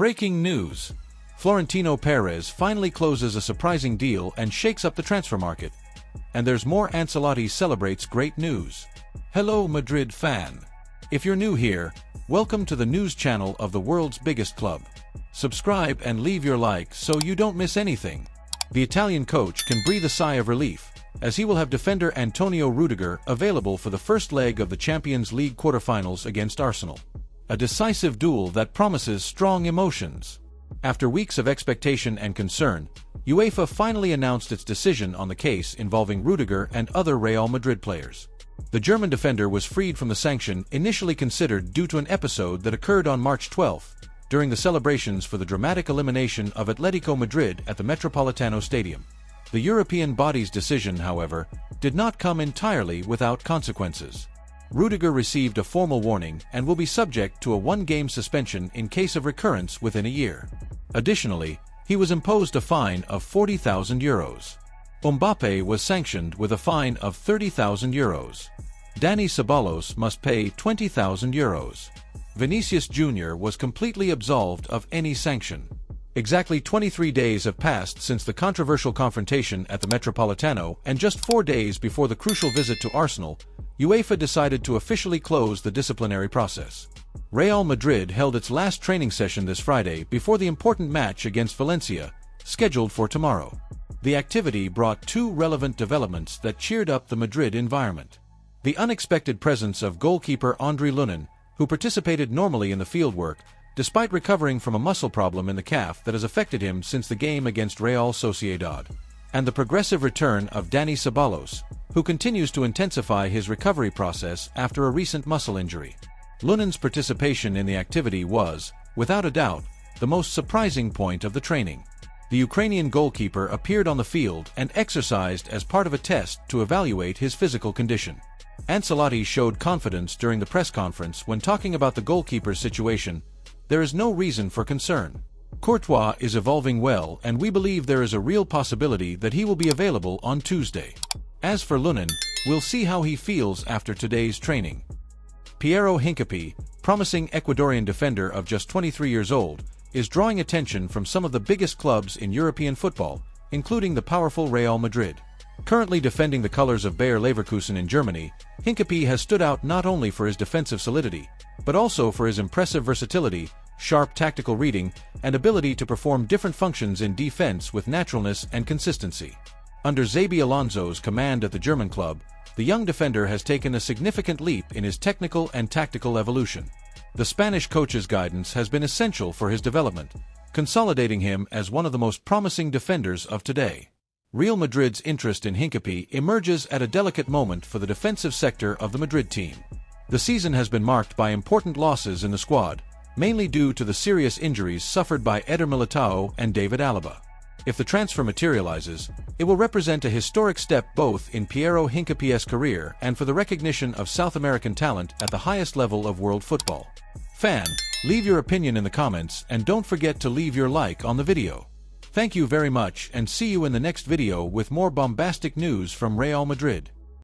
Breaking news. Florentino Perez finally closes a surprising deal and shakes up the transfer market. And there's more. Ancelotti celebrates great news. Hello Madrid fan. If you're new here, welcome to the news channel of the world's biggest club. Subscribe and leave your like so you don't miss anything. The Italian coach can breathe a sigh of relief, as he will have defender Antonio Rudiger available for the first leg of the Champions League quarterfinals against Arsenal. A decisive duel that promises strong emotions. After weeks of expectation and concern, UEFA finally announced its decision on the case involving Rudiger and other Real Madrid players. The German defender was freed from the sanction initially considered due to an episode that occurred on March 12, during the celebrations for the dramatic elimination of Atletico Madrid at the Metropolitano Stadium. The European body's decision, however, did not come entirely without consequences. Rudiger received a formal warning and will be subject to a one-game suspension in case of recurrence within a year. Additionally, he was imposed a fine of €40,000. Mbappe was sanctioned with a fine of €30,000. Dani Ceballos must pay €20,000. Vinicius Jr. was completely absolved of any sanction. Exactly 23 days have passed since the controversial confrontation at the Metropolitano, and just 4 days before the crucial visit to Arsenal, UEFA decided to officially close the disciplinary process. Real Madrid held its last training session this Friday before the important match against Valencia, scheduled for tomorrow. The activity brought two relevant developments that cheered up the Madrid environment. The unexpected presence of goalkeeper Andriy Lunin, who participated normally in the fieldwork, despite recovering from a muscle problem in the calf that has affected him since the game against Real Sociedad, and the progressive return of Dani Ceballos, who continues to intensify his recovery process after a recent muscle injury. Lunin's participation in the activity was, without a doubt, the most surprising point of the training. The Ukrainian goalkeeper appeared on the field and exercised as part of a test to evaluate his physical condition. Ancelotti showed confidence during the press conference when talking about the goalkeeper's situation. There is no reason for concern. Courtois is evolving well, and we believe there is a real possibility that he will be available on Tuesday. As for Lunin, we'll see how he feels after today's training. Piero Hincapié, promising Ecuadorian defender of just 23 years old, is drawing attention from some of the biggest clubs in European football, including the powerful Real Madrid. Currently defending the colors of Bayer Leverkusen in Germany, Hincapié has stood out not only for his defensive solidity, but also for his impressive versatility, sharp tactical reading, and ability to perform different functions in defense with naturalness and consistency. Under Xabi Alonso's command at the German club, the young defender has taken a significant leap in his technical and tactical evolution. The Spanish coach's guidance has been essential for his development, consolidating him as one of the most promising defenders of today. Real Madrid's interest in Hincapié emerges at a delicate moment for the defensive sector of the Madrid team. The season has been marked by important losses in the squad, mainly due to the serious injuries suffered by Eder Militao and David Alaba. If the transfer materializes, it will represent a historic step both in Piero Hincapié's career and for the recognition of South American talent at the highest level of world football. Fan, leave your opinion in the comments and don't forget to leave your like on the video. Thank you very much and see you in the next video with more bombastic news from Real Madrid.